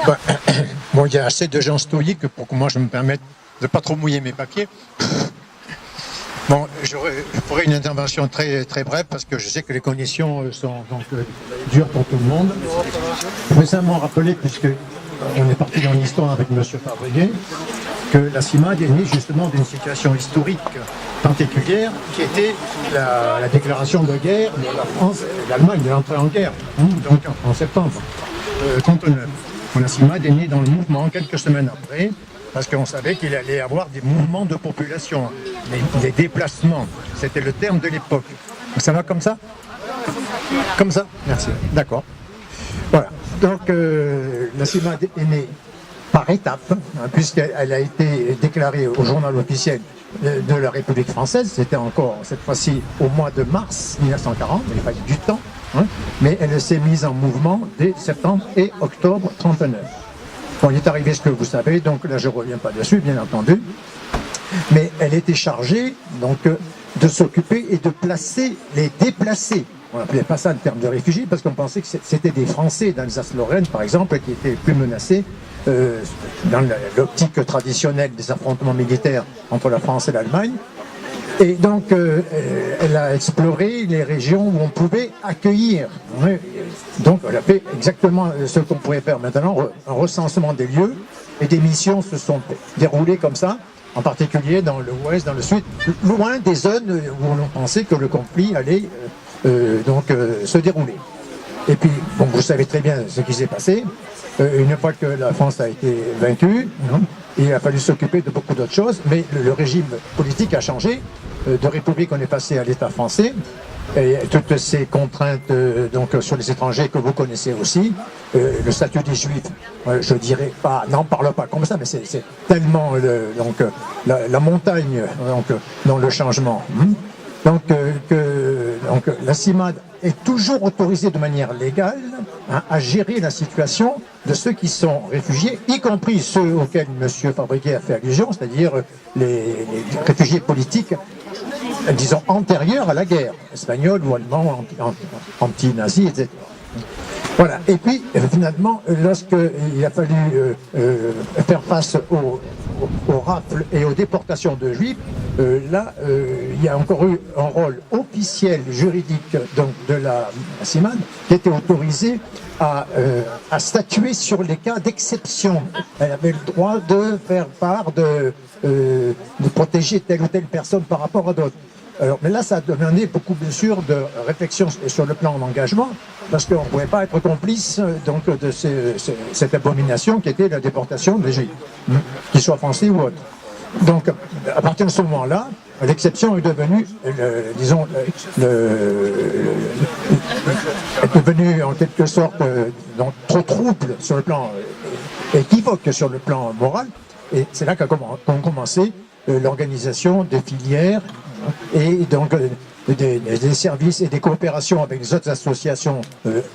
Bah, bon, il y a assez de gens stoïques pour que moi je me permette de pas trop mouiller mes papiers. Bon, je ferai une intervention très, très brève parce que je sais que les conditions sont donc, dures pour tout le monde. Je veux simplement rappeler, puisque on est parti dans l'histoire avec M. Fabriguet, que la CIMAD est née justement d'une situation historique particulière qui était la déclaration de guerre de la France et de l'Allemagne de l'entrée en guerre, donc en septembre 1939. La CIMAD est née dans le mouvement quelques semaines après, parce qu'on savait qu'il allait y avoir des mouvements de population, des déplacements. C'était le terme de l'époque. Ça va comme ça? Comme ça? Merci. D'accord. Voilà. Donc, la CIMAD est née par étapes, puisqu'elle a été déclarée au journal officiel de la République française. C'était encore, cette fois-ci, au mois de mars 1940. Il a fallu du temps. Mais elle s'est mise en mouvement dès septembre et octobre 1939. Bon, il est arrivé ce que vous savez, donc là je ne reviens pas dessus, bien entendu, mais elle était chargée donc, de s'occuper et de placer les déplacés. On n'appelait pas ça le terme de réfugiés parce qu'on pensait que c'était des Français d'Alsace-Lorraine, par exemple, qui étaient plus menacés dans l'optique traditionnelle des affrontements militaires entre la France et l'Allemagne. Et donc, elle a exploré les régions où on pouvait accueillir. Donc, elle a fait exactement ce qu'on pourrait faire maintenant, un recensement des lieux, et des missions se sont déroulées comme ça, en particulier dans l'ouest, dans le sud, loin des zones où on pensait que le conflit allait se dérouler. Et puis, bon, vous savez très bien ce qui s'est passé. Une fois que la France a été vaincue, il a fallu s'occuper de beaucoup d'autres choses, mais le régime politique a changé. De République, on est passé à l'État français, et toutes ces contraintes donc, sur les étrangers que vous connaissez aussi, le statut des Juifs, je dirais pas, n'en parle pas comme ça, mais c'est tellement la montagne donc, dans le changement. Donc, la CIMAD est toujours autorisée de manière légale à gérer la situation de ceux qui sont réfugiés, y compris ceux auxquels M. Fabriguet a fait allusion, c'est-à-dire les réfugiés politiques, disons, antérieurs à la guerre, espagnols ou allemands, anti-nazis, etc. Voilà. Et puis, finalement, lorsqu'il a fallu faire face aux rafles et aux déportations de Juifs, il y a encore eu un rôle officiel, juridique donc, de la CIMAD, qui était autorisé à statuer sur les cas d'exception. Elle avait le droit de faire part, de protéger telle ou telle personne par rapport à d'autres. Alors, mais là, ça a demandé beaucoup, bien sûr, de réflexion sur le plan d'engagement, parce qu'on ne pouvait pas être complice donc, de cette abomination qui était la déportation des Juifs, qu'ils soient français ou autres. Donc, à partir de ce moment-là, l'exception est devenue, est devenue en quelque sorte donc, trop trouble sur le plan équivoque sur le plan moral, et c'est là qu'a commencé l'organisation des filières et donc des services et des coopérations avec les autres associations,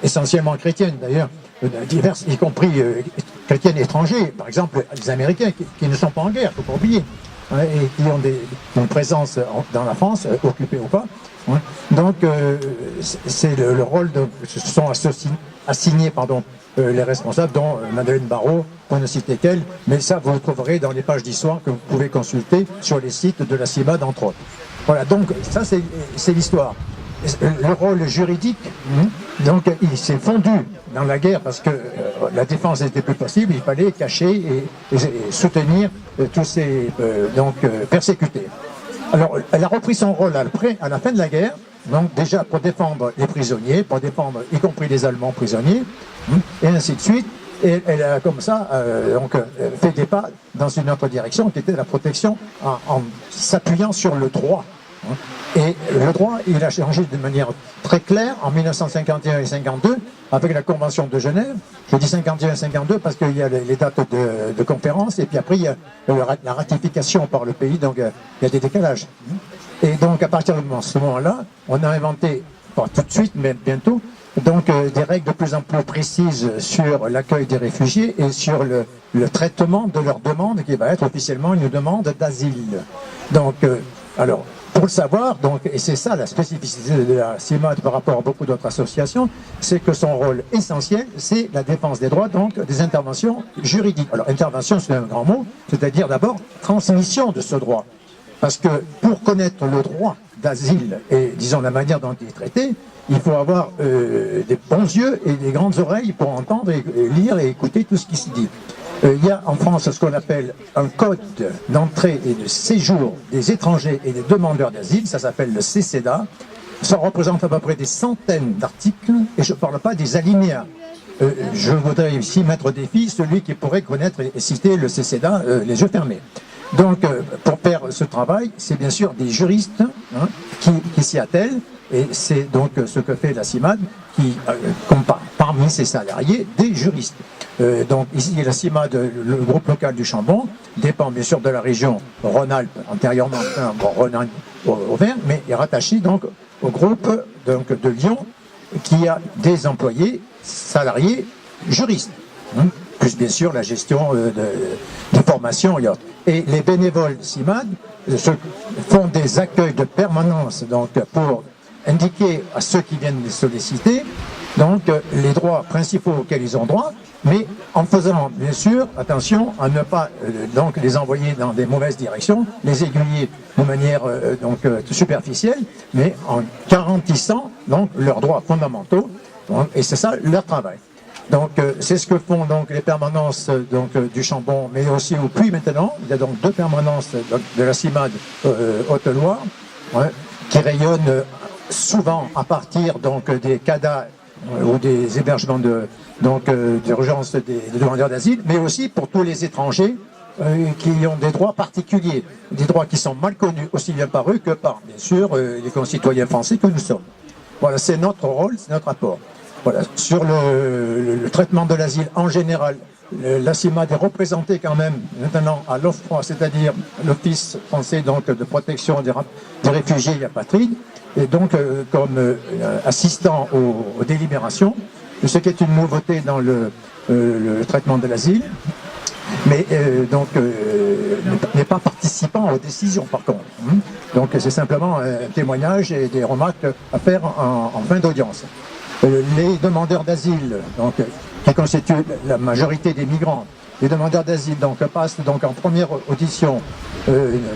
essentiellement chrétiennes d'ailleurs, diverses, y compris chrétiennes étrangers, par exemple les Américains qui ne sont pas en guerre, il ne faut pas oublier, et qui ont une présence dans la France, occupée ou pas. Donc c'est le rôle de se sont assignés les responsables, dont Madeleine Barrault, pour ne citer qu'elle, mais ça vous le trouverez dans les pages d'histoire que vous pouvez consulter sur les sites de la CIMAD, entre autres. Voilà, donc ça c'est l'histoire. Le rôle juridique, donc il s'est fondu dans la guerre parce que la défense n'était plus possible, il fallait cacher et soutenir tous ces persécutés. Alors, elle a repris son rôle à la fin de la guerre, donc déjà pour défendre les prisonniers, pour défendre y compris les Allemands prisonniers, et ainsi de suite. Et elle a comme ça fait des pas dans une autre direction qui était la protection en s'appuyant sur le droit. Et le droit, il a changé de manière très claire en 1951 et 52 avec la Convention de Genève. Je dis 51 et 52 parce qu'il y a les dates de conférence et puis après il y a la ratification par le pays, donc il y a des décalages. Et donc à partir de ce moment-là, on a inventé, pas tout de suite mais bientôt, donc des règles de plus en plus précises sur l'accueil des réfugiés et sur le traitement de leur demande qui va être officiellement une demande d'asile. Donc Alors, pour le savoir, donc, et c'est ça la spécificité de la CIMAD par rapport à beaucoup d'autres associations, c'est que son rôle essentiel, c'est la défense des droits, donc des interventions juridiques. Alors, intervention, c'est un grand mot, c'est-à-dire d'abord transmission de ce droit. Parce que pour connaître le droit d'asile et, disons, la manière dont il est traité, il faut avoir des bons yeux et des grandes oreilles pour entendre et lire et écouter tout ce qui se dit. Il y a en France ce qu'on appelle un code d'entrée et de séjour des étrangers et des demandeurs d'asile, ça s'appelle le CCEDA. Ça représente à peu près des centaines d'articles et je ne parle pas des alinéas. Je voudrais ici mettre au défi celui qui pourrait connaître et citer le CCEDA les yeux fermés. Donc, pour faire ce travail, c'est bien sûr des juristes qui s'y attellent, et c'est donc ce que fait la CIMAD, qui compare parmi ses salariés des juristes. Donc ici, la CIMAD, le groupe local du Chambon, dépend bien sûr de la région Rhône-Alpes, antérieurement Rhône-Auvergne, mais est rattaché donc au groupe donc, de Lyon, qui a des employés salariés juristes. Plus bien sûr la gestion de formation et autres. Et les bénévoles CIMAD font des accueils de permanence donc, pour indiquer à ceux qui viennent les solliciter donc, les droits principaux auxquels ils ont droit, mais en faisant bien sûr attention à ne pas donc, les envoyer dans des mauvaises directions, les aiguiller de manière donc, superficielle, mais en garantissant donc, leurs droits fondamentaux, donc, et c'est ça leur travail. Donc c'est ce que font donc les permanences donc du Chambon, mais aussi au Puy maintenant. Il y a donc 2 permanences de la CIMAD Haute-Loire qui rayonnent souvent à partir donc des CADA ou des hébergements d'urgence des demandeurs d'asile, mais aussi pour tous les étrangers qui ont des droits particuliers, des droits qui sont mal connus aussi bien par eux que par bien sûr les concitoyens français que nous sommes. Voilà, c'est notre rôle, c'est notre apport. Voilà. Sur le traitement de l'asile en général, la CIMAD est représentée quand même maintenant à l'OFPRA, c'est-à-dire l'Office français donc, de protection des réfugiés et apatrides, et donc comme assistant aux délibérations, ce qui est une nouveauté dans le traitement de l'asile, mais donc n'est pas participant aux décisions par contre. Donc c'est simplement un témoignage et des remarques à faire en fin d'audience. Les demandeurs d'asile, donc, qui constituent la majorité des migrants, les demandeurs d'asile donc, passent donc, en première audition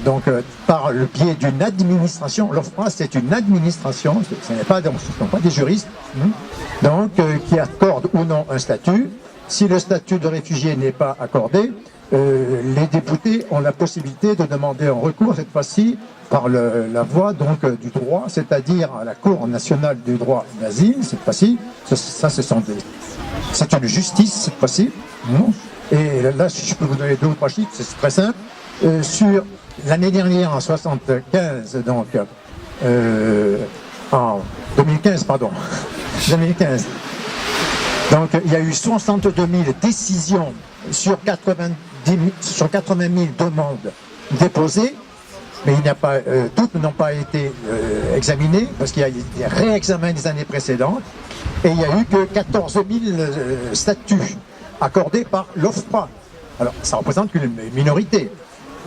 donc, par le biais d'une administration. L'OFPRA, c'est une administration, ce ne sont pas des juristes, donc, qui accordent ou non un statut. Si le statut de réfugié n'est pas accordé, les députés ont la possibilité de demander un recours, cette fois-ci, par la voie donc, du droit, c'est-à-dire à la Cour nationale du droit d'asile, cette fois-ci. C'est une justice, cette fois-ci. Et là, si je peux vous donner 2 ou 3 chiffres, c'est très simple. Sur l'année dernière, en 75, donc, en 2015, pardon, 2015, donc il y a eu 62 000 décisions sur 80 000 demandes déposées, mais toutes n'ont pas été examinées, parce qu'il y a eu des réexamens des années précédentes, et il n'y a eu que 14 000 statuts accordés par l'OFPRA. Alors, ça représente une minorité.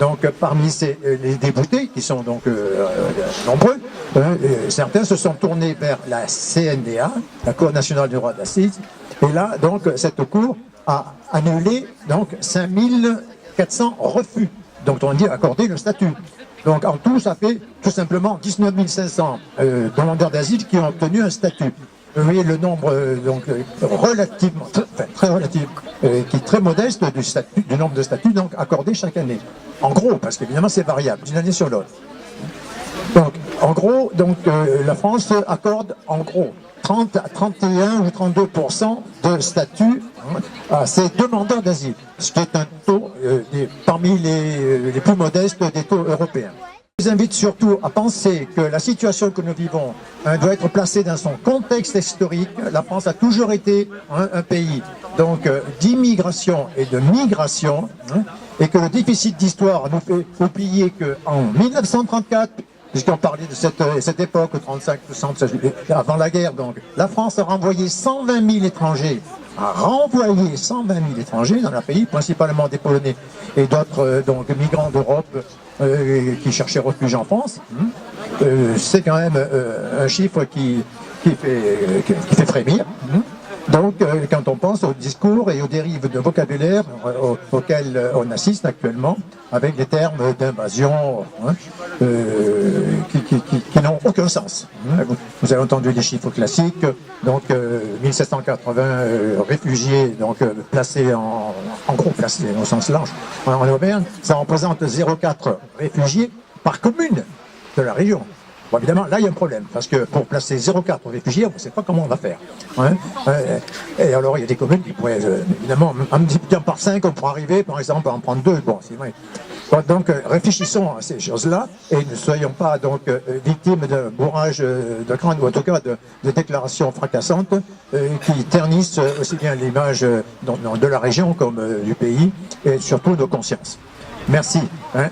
Donc, parmi les déboutés, qui sont donc nombreux, certains se sont tournés vers la CNDA, la Cour nationale du droit d'asile, et là, donc, cette Cour a annulé donc 5400 refus. Donc, on dit accorder le statut. Donc, en tout, ça fait tout simplement 19 500 demandeurs d'asile qui ont obtenu un statut. Vous voyez le nombre, donc, relativement, très relatif, qui est très modeste du nombre de statuts donc, accordés chaque année. En gros, parce qu'évidemment, c'est variable d'une année sur l'autre. Donc, en gros, donc, la France accorde, en gros, 30 à 31 ou 32% de statuts à ces demandeurs d'asile, ce qui est un taux parmi les plus modestes des taux européens. Je vous invite surtout à penser que la situation que nous vivons doit être placée dans son contexte historique. La France a toujours été un pays donc d'immigration et de migration, et que le déficit d'histoire nous fait oublier qu'en 1934, puisqu'on parlait de cette époque, 35-60, avant la guerre, donc, la France a renvoyé 120 000 étrangers, dans leur pays, principalement des Polonais et d'autres donc migrants d'Europe qui cherchaient refuge en France. C'est quand même un chiffre qui fait frémir. Donc, quand on pense aux discours et aux dérives de vocabulaire auxquels on assiste actuellement, avec des termes d'invasion qui n'ont aucun sens. Vous avez entendu des chiffres classiques, donc 1780 réfugiés donc placés en gros placés au sens large en Auvergne, ça représente 0,4 réfugiés par commune de la région. Bon, évidemment, là, il y a un problème, parce que pour placer 0,4 réfugiés, on ne sait pas comment on va faire. Et alors, il y a des communes qui pourraient, évidemment, en multipliant par 5, on pourrait arriver, par exemple, à en prendre 2. Bon, c'est vrai. Donc, réfléchissons à ces choses-là, et ne soyons pas donc victimes d'un bourrage de crâne, ou en tout cas de déclarations fracassantes, qui ternissent aussi bien l'image de la région comme du pays, et surtout nos consciences. Merci.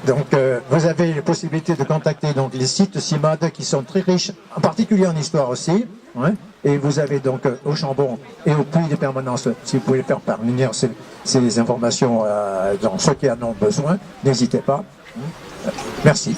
Donc, vous avez la possibilité de contacter donc les sites CIMAD qui sont très riches, en particulier en histoire aussi. Et vous avez donc au Chambon et au Puy des Permanences, si vous pouvez faire parvenir ces informations dans ceux qui en ont besoin, n'hésitez pas. Merci.